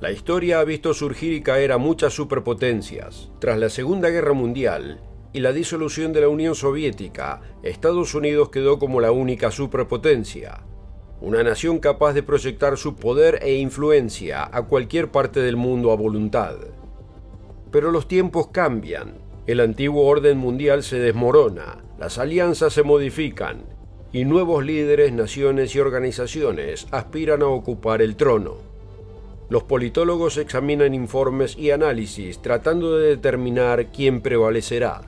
La historia ha visto surgir y caer a muchas superpotencias. Tras la Segunda Guerra Mundial y la disolución de la Unión Soviética, Estados Unidos quedó como la única superpotencia. Una nación capaz de proyectar su poder e influencia a cualquier parte del mundo a voluntad. Pero los tiempos cambian. El antiguo orden mundial se desmorona, las alianzas se modifican y nuevos líderes, naciones y organizaciones aspiran a ocupar el trono. Los politólogos examinan informes y análisis tratando de determinar quién prevalecerá.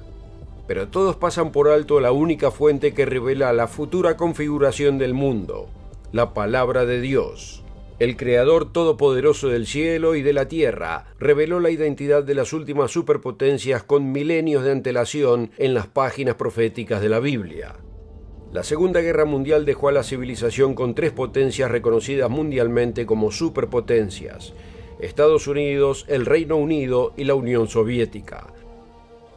Pero todos pasan por alto la única fuente que revela la futura configuración del mundo, la palabra de Dios. El Creador todopoderoso del cielo y de la tierra reveló la identidad de las últimas superpotencias con milenios de antelación en las páginas proféticas de la Biblia. La Segunda Guerra Mundial dejó a la civilización con tres potencias reconocidas mundialmente como superpotencias: Estados Unidos, el Reino Unido y la Unión Soviética.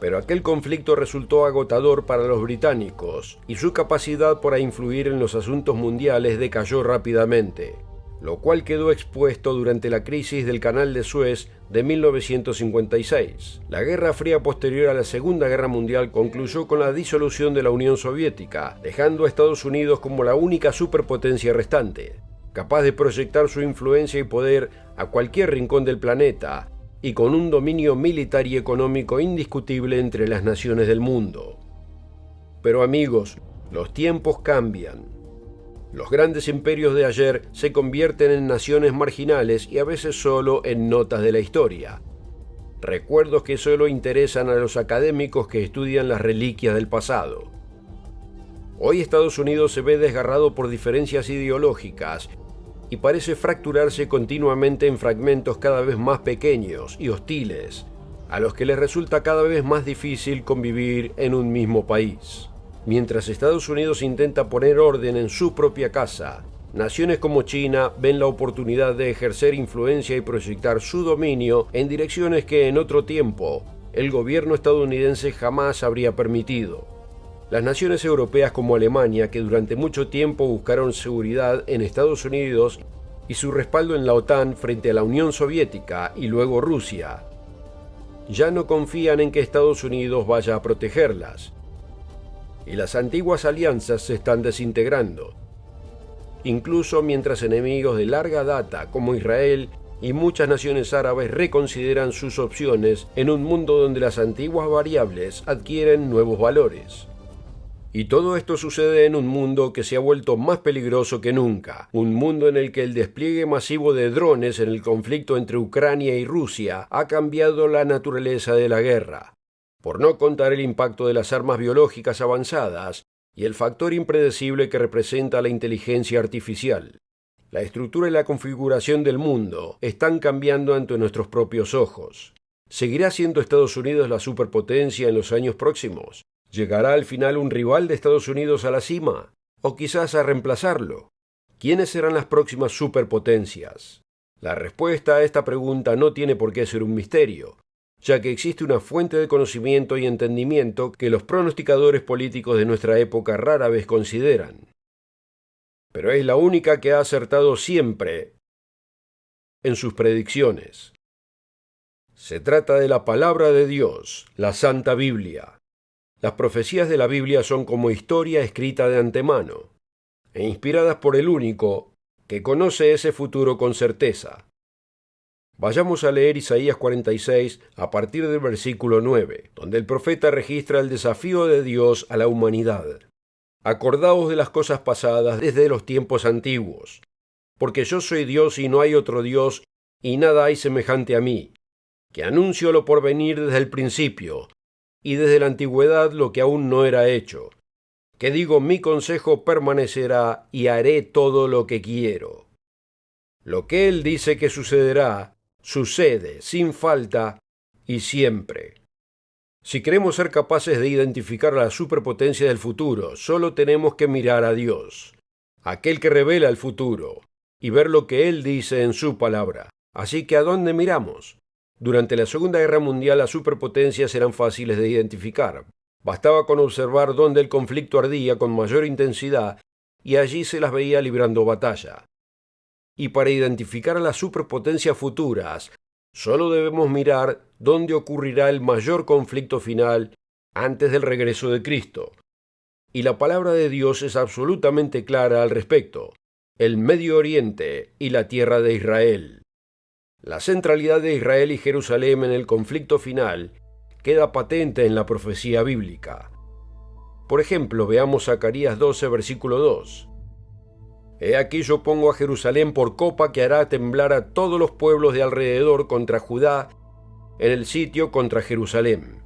Pero aquel conflicto resultó agotador para los británicos y su capacidad para influir en los asuntos mundiales decayó rápidamente, lo cual quedó expuesto durante la crisis del Canal de Suez de 1956. La Guerra Fría posterior a la Segunda Guerra Mundial concluyó con la disolución de la Unión Soviética, dejando a Estados Unidos como la única superpotencia restante, capaz de proyectar su influencia y poder a cualquier rincón del planeta, y con un dominio militar y económico indiscutible entre las naciones del mundo. Pero amigos, los tiempos cambian. Los grandes imperios de ayer se convierten en naciones marginales y a veces solo en notas de la historia. Recuerdos que solo interesan a los académicos que estudian las reliquias del pasado. Hoy Estados Unidos se ve desgarrado por diferencias ideológicas y parece fracturarse continuamente en fragmentos cada vez más pequeños y hostiles, a los que les resulta cada vez más difícil convivir en un mismo país. Mientras Estados Unidos intenta poner orden en su propia casa, naciones como China ven la oportunidad de ejercer influencia y proyectar su dominio en direcciones que en otro tiempo el gobierno estadounidense jamás habría permitido. Las naciones europeas como Alemania, que durante mucho tiempo buscaron seguridad en Estados Unidos y su respaldo en la OTAN frente a la Unión Soviética y luego Rusia, ya no confían en que Estados Unidos vaya a protegerlas. Y las antiguas alianzas se están desintegrando, incluso mientras enemigos de larga data como Israel y muchas naciones árabes reconsideran sus opciones en un mundo donde las antiguas variables adquieren nuevos valores. Y todo esto sucede en un mundo que se ha vuelto más peligroso que nunca, un mundo en el que el despliegue masivo de drones en el conflicto entre Ucrania y Rusia ha cambiado la naturaleza de la guerra. Por no contar el impacto de las armas biológicas avanzadas y el factor impredecible que representa la inteligencia artificial. La estructura y la configuración del mundo están cambiando ante nuestros propios ojos. ¿Seguirá siendo Estados Unidos la superpotencia en los años próximos? ¿Llegará al final un rival de Estados Unidos a la cima? ¿O quizás a reemplazarlo? ¿Quiénes serán las próximas superpotencias? La respuesta a esta pregunta no tiene por qué ser un misterio, ya que existe una fuente de conocimiento y entendimiento que los pronosticadores políticos de nuestra época rara vez consideran. Pero es la única que ha acertado siempre en sus predicciones. Se trata de la palabra de Dios, la Santa Biblia. Las profecías de la Biblia son como historia escrita de antemano, e inspiradas por el único que conoce ese futuro con certeza. Vayamos a leer Isaías 46 a partir del versículo 9, donde el profeta registra el desafío de Dios a la humanidad. Acordaos de las cosas pasadas desde los tiempos antiguos, porque yo soy Dios y no hay otro Dios, y nada hay semejante a mí, que anuncio lo por venir desde el principio, y desde la antigüedad lo que aún no era hecho, que digo mi consejo permanecerá y haré todo lo que quiero. Lo que Él dice que sucederá, sucede sin falta y siempre. Si queremos ser capaces de identificar la superpotencia del futuro, solo tenemos que mirar a Dios, aquel que revela el futuro, y ver lo que Él dice en su palabra. Así que ¿a dónde miramos? Durante la Segunda Guerra Mundial las superpotencias eran fáciles de identificar. Bastaba con observar dónde el conflicto ardía con mayor intensidad y allí se las veía librando batalla. y para identificar a las superpotencias futuras, solo debemos mirar dónde ocurrirá el mayor conflicto final antes del regreso de Cristo. Y la palabra de Dios es absolutamente clara al respecto: el Medio Oriente y la tierra de Israel. La centralidad de Israel y Jerusalén en el conflicto final queda patente en la profecía bíblica. Por ejemplo, veamos Zacarías 12, versículo 2. He aquí yo pongo a Jerusalén por copa que hará temblar a todos los pueblos de alrededor contra Judá en el sitio contra Jerusalén.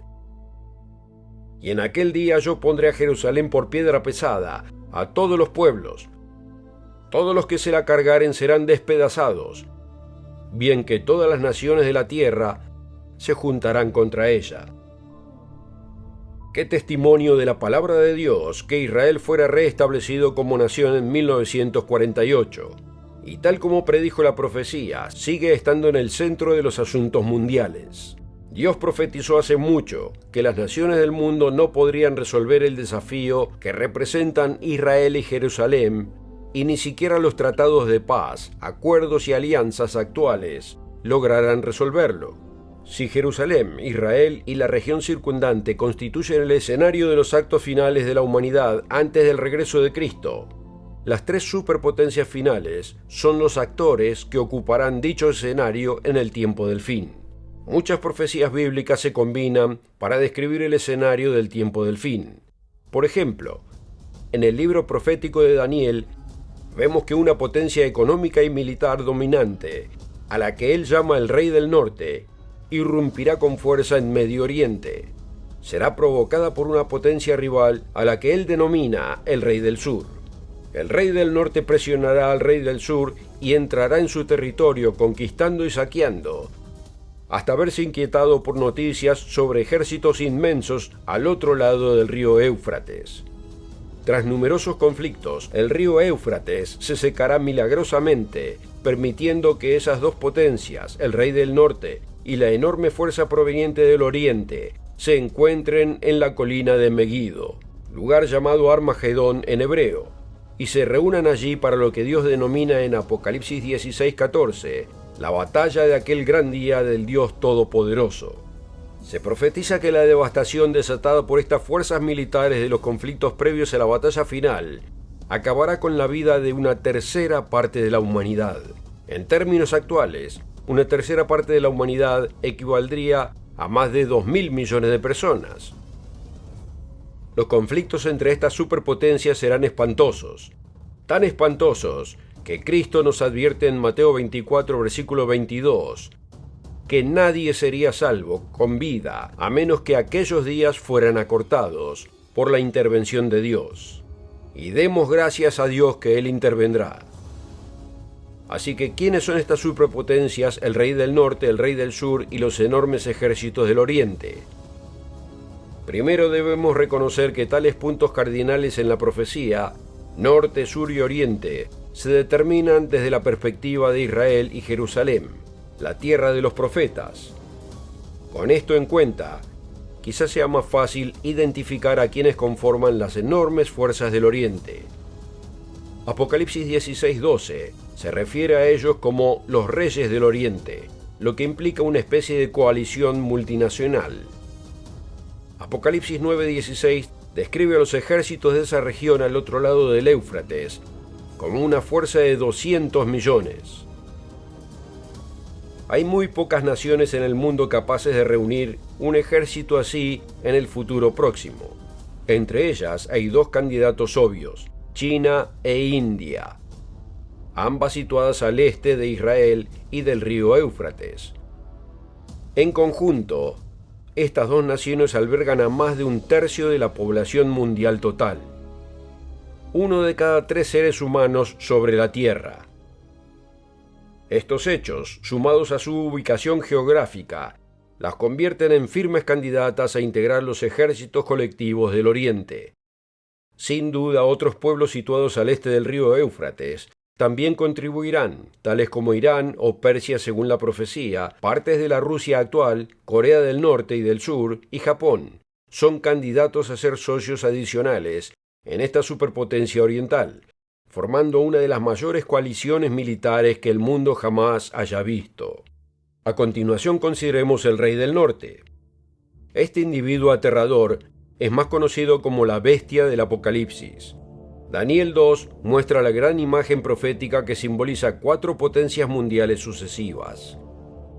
Y en aquel día yo pondré a Jerusalén por piedra pesada a todos los pueblos. Todos los que se la cargaren serán despedazados, bien que todas las naciones de la tierra se juntarán contra ella. Qué testimonio de la palabra de Dios que Israel fuera reestablecido como nación en 1948, y tal como predijo la profecía, sigue estando en el centro de los asuntos mundiales. Dios profetizó hace mucho que las naciones del mundo no podrían resolver el desafío que representan Israel y Jerusalén, y ni siquiera los tratados de paz, acuerdos y alianzas actuales lograrán resolverlo. Si Jerusalén, Israel y la región circundante constituyen el escenario de los actos finales de la humanidad antes del regreso de Cristo, las tres superpotencias finales son los actores que ocuparán dicho escenario en el tiempo del fin. Muchas profecías bíblicas se combinan para describir el escenario del tiempo del fin. Por ejemplo, en el libro profético de Daniel, vemos que una potencia económica y militar dominante, a la que él llama el Rey del Norte, irrumpirá con fuerza en Medio Oriente. Será provocada por una potencia rival a la que él denomina el Rey del Sur. El Rey del Norte presionará al Rey del Sur y entrará en su territorio conquistando y saqueando, hasta verse inquietado por noticias sobre ejércitos inmensos al otro lado del río Éufrates. Tras numerosos conflictos, el río Éufrates se secará milagrosamente, permitiendo que esas dos potencias, el Rey del Norte y la enorme fuerza proveniente del Oriente, se encuentren en la colina de Megiddo, lugar llamado Armagedón en hebreo, y se reúnan allí para lo que Dios denomina en Apocalipsis 16:14, la batalla de aquel gran día del Dios Todopoderoso. Se profetiza que la devastación desatada por estas fuerzas militares de los conflictos previos a la batalla final acabará con la vida de una tercera parte de la humanidad. En términos actuales, una tercera parte de la humanidad equivaldría a más de 2.000 millones de personas. Los conflictos entre estas superpotencias serán espantosos, tan espantosos que Cristo nos advierte en Mateo 24, versículo 22, que nadie sería salvo con vida a menos que aquellos días fueran acortados por la intervención de Dios. Y demos gracias a Dios que Él intervendrá. Así que, ¿quiénes son estas superpotencias, el Rey del Norte, el Rey del Sur y los enormes ejércitos del Oriente? Primero debemos reconocer que tales puntos cardinales en la profecía, Norte, Sur y Oriente, se determinan desde la perspectiva de Israel y Jerusalén, la tierra de los profetas. Con esto en cuenta, quizás sea más fácil identificar a quienes conforman las enormes fuerzas del Oriente. Apocalipsis 16:12 se refiere a ellos como los reyes del Oriente, lo que implica una especie de coalición multinacional. Apocalipsis 9:16 describe a los ejércitos de esa región al otro lado del Éufrates como una fuerza de 200 millones. Hay muy pocas naciones en el mundo capaces de reunir un ejército así en el futuro próximo. Entre ellas hay dos candidatos obvios, China e India, ambas situadas al este de Israel y del río Éufrates. En conjunto, estas dos naciones albergan a más de un tercio de la población mundial total, 1 de cada 3 seres humanos sobre la Tierra. Estos hechos, sumados a su ubicación geográfica, las convierten en firmes candidatas a integrar los ejércitos colectivos del Oriente. Sin duda, otros pueblos situados al este del río Éufrates también contribuirán, tales como Irán o Persia según la profecía, partes de la Rusia actual, Corea del Norte y del Sur y Japón. Son candidatos a ser socios adicionales en esta superpotencia oriental, formando una de las mayores coaliciones militares que el mundo jamás haya visto. A continuación consideremos el Rey del Norte. Este individuo aterrador es más conocido como la bestia del Apocalipsis. Daniel 2 muestra la gran imagen profética que simboliza 4 potencias mundiales sucesivas,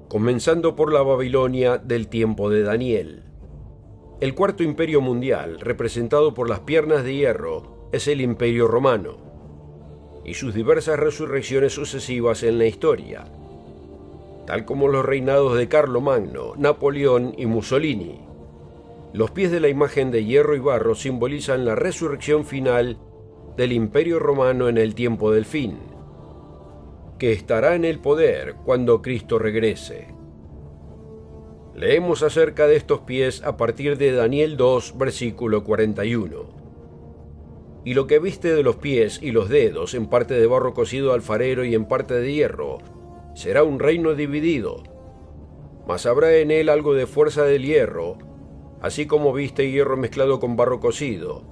comenzando por la Babilonia del tiempo de Daniel. El cuarto imperio mundial, representado por las piernas de hierro, es el Imperio Romano, y sus diversas resurrecciones sucesivas en la historia, tal como los reinados de Carlomagno, Napoleón y Mussolini. Los pies de la imagen de hierro y barro simbolizan la resurrección final del Imperio Romano en el tiempo del fin, que estará en el poder cuando Cristo regrese. Leemos acerca de estos pies a partir de Daniel 2, versículo 41. Y lo que viste de los pies y los dedos, en parte de barro cocido alfarero y en parte de hierro, será un reino dividido, mas habrá en él algo de fuerza del hierro, así como viste hierro mezclado con barro cocido.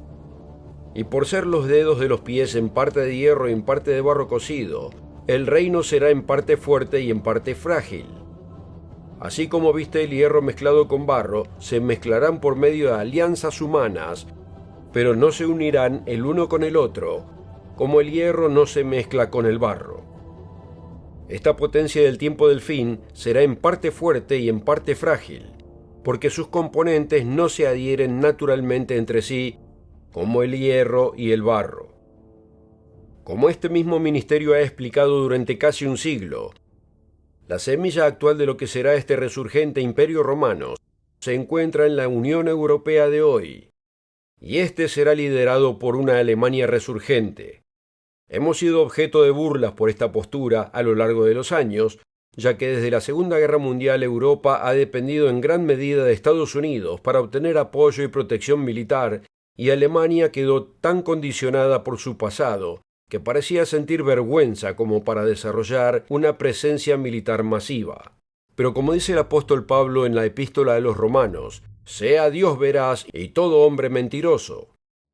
Y por ser los dedos de los pies en parte de hierro y en parte de barro cocido, el reino será en parte fuerte y en parte frágil. Así como viste el hierro mezclado con barro, se mezclarán por medio de alianzas humanas, pero no se unirán el uno con el otro, como el hierro no se mezcla con el barro. Esta potencia del tiempo del fin será en parte fuerte y en parte frágil, porque sus componentes no se adhieren naturalmente entre sí, como el hierro y el barro. Como este mismo ministerio ha explicado durante casi un siglo, la semilla actual de lo que será este resurgente imperio romano se encuentra en la Unión Europea de hoy, y este será liderado por una Alemania resurgente. Hemos sido objeto de burlas por esta postura a lo largo de los años, ya que desde la Segunda Guerra Mundial Europa ha dependido en gran medida de Estados Unidos para obtener apoyo y protección militar, y Alemania quedó tan condicionada por su pasado que parecía sentir vergüenza como para desarrollar una presencia militar masiva. Pero como dice el apóstol Pablo en la epístola de los Romanos, sea Dios veraz y todo hombre mentiroso.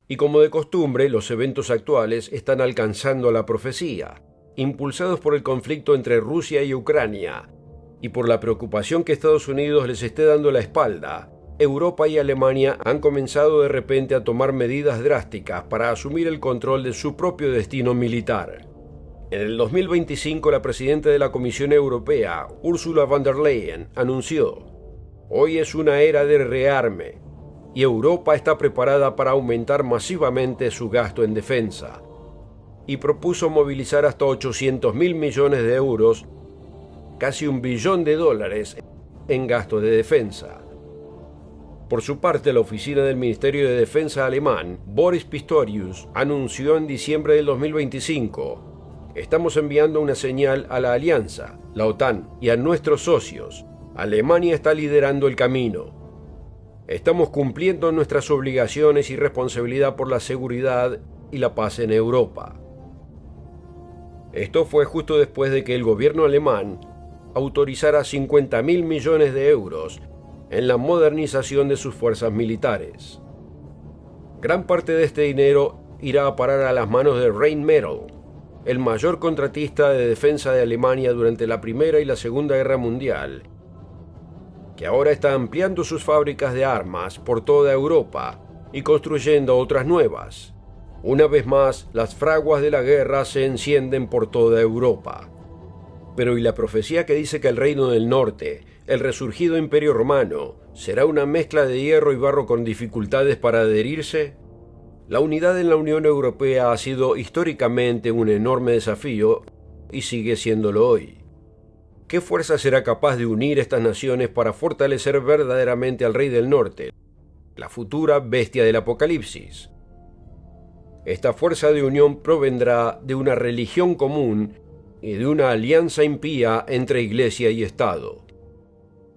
Y como de costumbre, los eventos actuales están alcanzando a la profecía, impulsados por el conflicto entre Rusia y Ucrania, y por la preocupación que Estados Unidos les esté dando la espalda. Europa y Alemania han comenzado de repente a tomar medidas drásticas para asumir el control de su propio destino militar. En el 2025, la presidenta de la Comisión Europea, Ursula von der Leyen, anunció: «Hoy es una era de rearme, y Europa está preparada para aumentar masivamente su gasto en defensa», y propuso movilizar hasta 800.000 millones de euros, casi $1 billón, en gasto de defensa. Por su parte, la oficina del Ministerio de Defensa alemán, Boris Pistorius, anunció en diciembre del 2025: «Estamos enviando una señal a la alianza, la OTAN, y a nuestros socios. Alemania está liderando el camino. Estamos cumpliendo nuestras obligaciones y responsabilidad por la seguridad y la paz en Europa». Esto fue justo después de que el gobierno alemán autorizara 50.000 millones de euros en la modernización de sus fuerzas militares. Gran parte de este dinero irá a parar a las manos de Rheinmetall, el mayor contratista de defensa de Alemania durante la Primera y la Segunda Guerra Mundial, que ahora está ampliando sus fábricas de armas por toda Europa y construyendo otras nuevas. Una vez más, las fraguas de la guerra se encienden por toda Europa. Pero ¿y la profecía que dice que el reino del norte, el resurgido imperio romano, será una mezcla de hierro y barro con dificultades para adherirse? La unidad en la Unión Europea ha sido históricamente un enorme desafío y sigue siéndolo hoy. ¿Qué fuerza será capaz de unir estas naciones para fortalecer verdaderamente al Rey del Norte, la futura bestia del Apocalipsis? Esta fuerza de unión provendrá de una religión común y de una alianza impía entre Iglesia y Estado.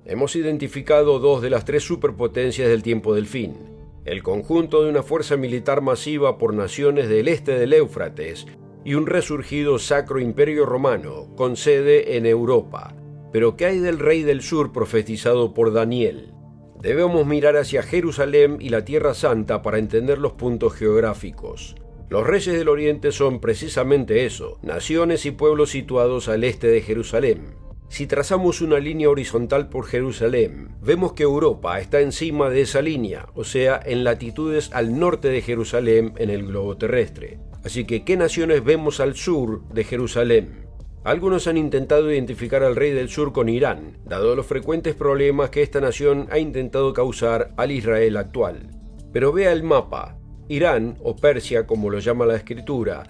Hemos identificado 2 de las 3 superpotencias del tiempo del fin: el conjunto de una fuerza militar masiva por naciones del este del Éufrates y un resurgido sacro imperio romano con sede en Europa. Pero ¿qué hay del rey del sur profetizado por Daniel? Debemos mirar hacia Jerusalén y la Tierra Santa para entender los puntos geográficos. Los reyes del Oriente son precisamente eso, naciones y pueblos situados al este de Jerusalén. Si trazamos una línea horizontal por Jerusalén, vemos que Europa está encima de esa línea, o sea, en latitudes al norte de Jerusalén en el globo terrestre. Así que, ¿qué naciones vemos al sur de Jerusalén? Algunos han intentado identificar al rey del sur con Irán, dado los frecuentes problemas que esta nación ha intentado causar al Israel actual. Pero vea el mapa. Irán, o Persia como lo llama la escritura,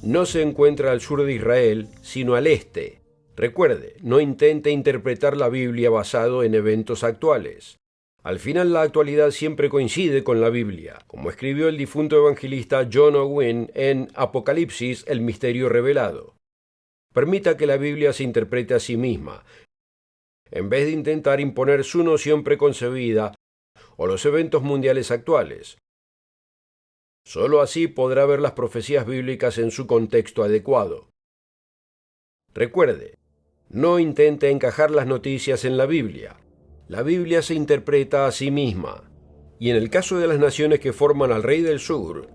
no se encuentra al sur de Israel, sino al este. Recuerde, no intente interpretar la Biblia basado en eventos actuales. Al final la actualidad siempre coincide con la Biblia, como escribió el difunto evangelista John Owen en Apocalipsis, el misterio revelado. Permita que la Biblia se interprete a sí misma, en vez de intentar imponer su noción preconcebida o los eventos mundiales actuales. Solo así podrá ver las profecías bíblicas en su contexto adecuado. Recuerde, no intente encajar las noticias en la Biblia. La Biblia se interpreta a sí misma. Y en el caso de las naciones que forman al Rey del Sur,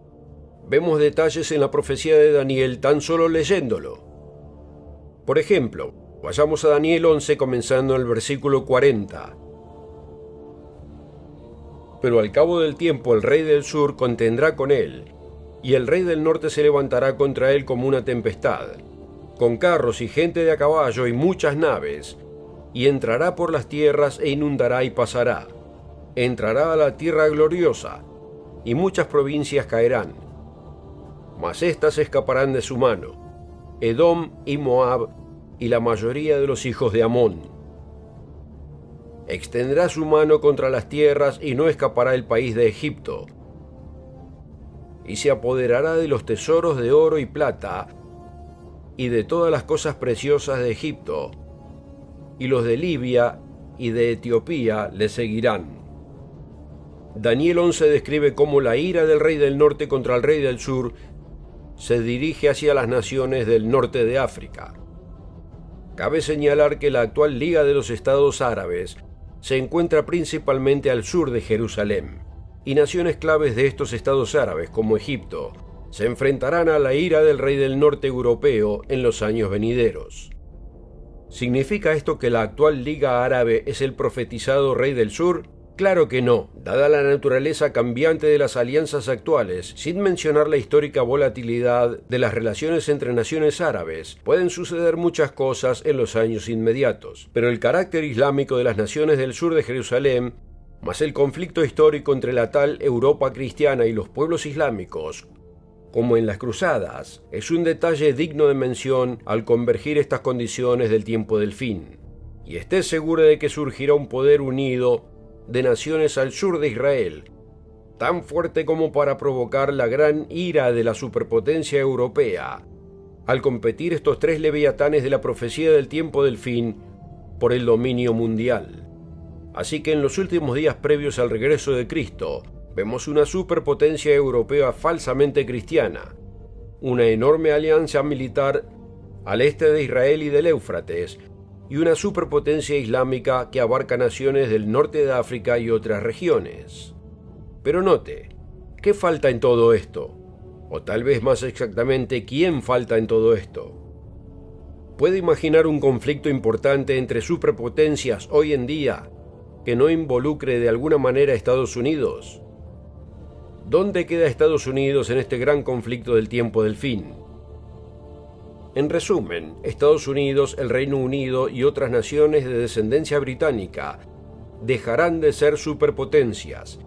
vemos detalles en la profecía de Daniel tan solo leyéndolo. Por ejemplo, vayamos a Daniel 11 comenzando en el versículo 40. Pero al cabo del tiempo el Rey del Sur contendrá con él, y el Rey del Norte se levantará contra él como una tempestad, con carros y gente de a caballo y muchas naves, y entrará por las tierras e inundará y pasará. Entrará a la tierra gloriosa, y muchas provincias caerán. Mas éstas escaparán de su mano, Edom y Moab, y la mayoría de los hijos de Amón. Extenderá su mano contra las tierras y no escapará el país de Egipto. Y se apoderará de los tesoros de oro y plata, y de todas las cosas preciosas de Egipto, y los de Libia y de Etiopía le seguirán. Daniel 11 describe cómo la ira del rey del norte contra el rey del sur se dirige hacia las naciones del norte de África. Cabe señalar que la actual Liga de los Estados Árabes se encuentra principalmente al sur de Jerusalén, y naciones claves de estos estados árabes, como Egipto, se enfrentarán a la ira del rey del norte europeo en los años venideros. ¿Significa esto que la actual Liga Árabe es el profetizado rey del sur? Claro que no, dada la naturaleza cambiante de las alianzas actuales, sin mencionar la histórica volatilidad de las relaciones entre naciones árabes, pueden suceder muchas cosas en los años inmediatos. Pero el carácter islámico de las naciones del sur de Jerusalén, más el conflicto histórico entre la tal Europa cristiana y los pueblos islámicos, como en las cruzadas, es un detalle digno de mención al convergir estas condiciones del tiempo del fin. Y esté segura de que surgirá un poder unido de naciones al sur de Israel, tan fuerte como para provocar la gran ira de la superpotencia europea, al competir estos tres leviatanes de la profecía del tiempo del fin por el dominio mundial. Así que en los últimos días previos al regreso de Cristo, vemos una superpotencia europea falsamente cristiana, una enorme alianza militar al este de Israel y del Éufrates, y una superpotencia islámica que abarca naciones del norte de África y otras regiones. Pero note, ¿qué falta en todo esto? O tal vez más exactamente, ¿quién falta en todo esto? ¿Puede imaginar un conflicto importante entre superpotencias hoy en día que no involucre de alguna manera a Estados Unidos? ¿Dónde queda Estados Unidos en este gran conflicto del tiempo del fin? En resumen, Estados Unidos, el Reino Unido y otras naciones de descendencia británica dejarán de ser superpotencias,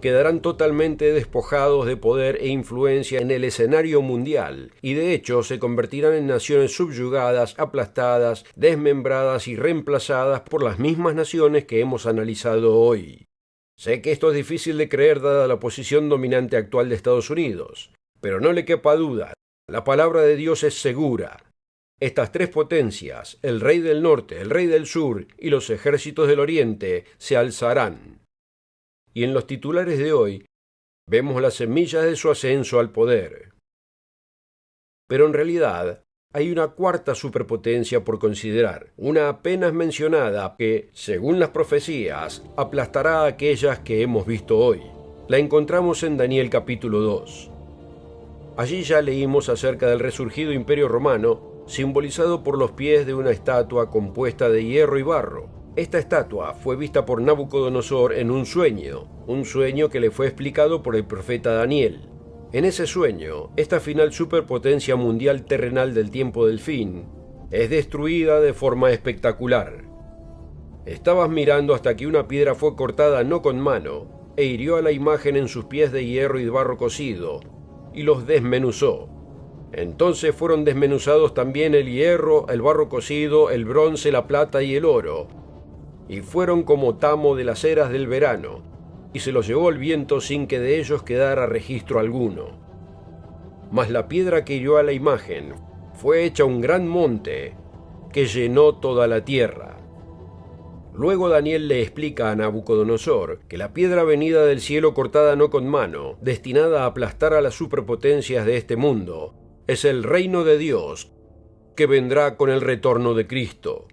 quedarán totalmente despojados de poder e influencia en el escenario mundial, y de hecho se convertirán en naciones subyugadas, aplastadas, desmembradas y reemplazadas por las mismas naciones que hemos analizado hoy. Sé que esto es difícil de creer dada la posición dominante actual de Estados Unidos, pero no le quepa duda, la palabra de Dios es segura. Estas tres potencias, el rey del norte, el rey del sur y los ejércitos del oriente, se alzarán. Y en los titulares de hoy, vemos las semillas de su ascenso al poder. Pero en realidad, hay una cuarta superpotencia por considerar, una apenas mencionada que, según las profecías, aplastará a aquellas que hemos visto hoy. La encontramos en Daniel capítulo 2. Allí ya leímos acerca del resurgido Imperio Romano, simbolizado por los pies de una estatua compuesta de hierro y barro. Esta estatua fue vista por Nabucodonosor en un sueño que le fue explicado por el profeta Daniel. En ese sueño, esta final superpotencia mundial terrenal del tiempo del fin es destruida de forma espectacular. Estabas mirando hasta que una piedra fue cortada no con mano e hirió a la imagen en sus pies de hierro y de barro cocido y los desmenuzó. Entonces fueron desmenuzados también el hierro, el barro cocido, el bronce, la plata y el oro, y fueron como tamo de las eras del verano, y se los llevó el viento sin que de ellos quedara registro alguno. Mas la piedra que hirió a la imagen fue hecha un gran monte que llenó toda la tierra. Luego Daniel le explica a Nabucodonosor que la piedra venida del cielo cortada no con mano, destinada a aplastar a las superpotencias de este mundo, es el reino de Dios, que vendrá con el retorno de Cristo.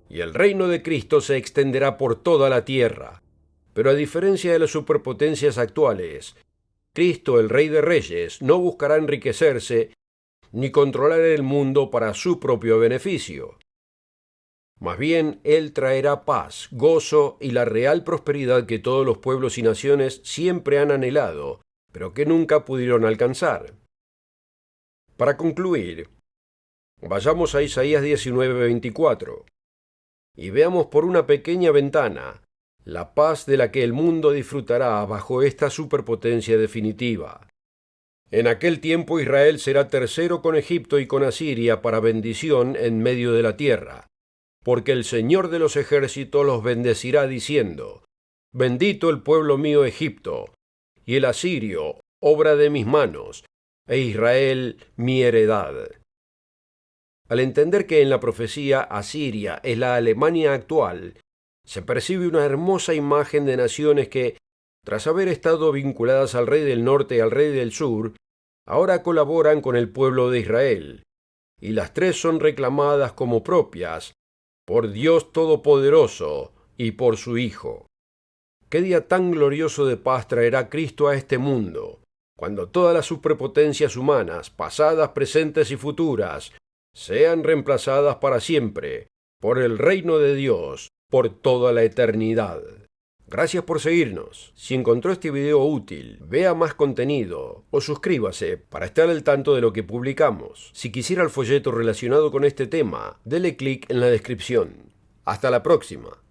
Y el reino de Cristo se extenderá por toda la tierra. Pero a diferencia de las superpotencias actuales, Cristo, el Rey de Reyes, no buscará enriquecerse ni controlar el mundo para su propio beneficio. Más bien, Él traerá paz, gozo y la real prosperidad que todos los pueblos y naciones siempre han anhelado, pero que nunca pudieron alcanzar. Para concluir, vayamos a Isaías 19:24 y veamos por una pequeña ventana la paz de la que el mundo disfrutará bajo esta superpotencia definitiva. En aquel tiempo Israel será tercero con Egipto y con Asiria para bendición en medio de la tierra, porque el Señor de los ejércitos los bendecirá diciendo: Bendito el pueblo mío Egipto, y el asirio, obra de mis manos, e Israel mi heredad. Al entender que en la profecía Asiria es la Alemania actual, se percibe una hermosa imagen de naciones que, tras haber estado vinculadas al rey del norte y al rey del sur, ahora colaboran con el pueblo de Israel, y las tres son reclamadas como propias por Dios Todopoderoso y por su Hijo. ¿Qué día tan glorioso de paz traerá Cristo a este mundo, cuando todas las superpotencias humanas, pasadas, presentes y futuras, sean reemplazadas para siempre por el reino de Dios por toda la eternidad? Gracias por seguirnos. Si encontró este video útil, vea más contenido o suscríbase para estar al tanto de lo que publicamos. Si quisiera el folleto relacionado con este tema, dele clic en la descripción. Hasta la próxima.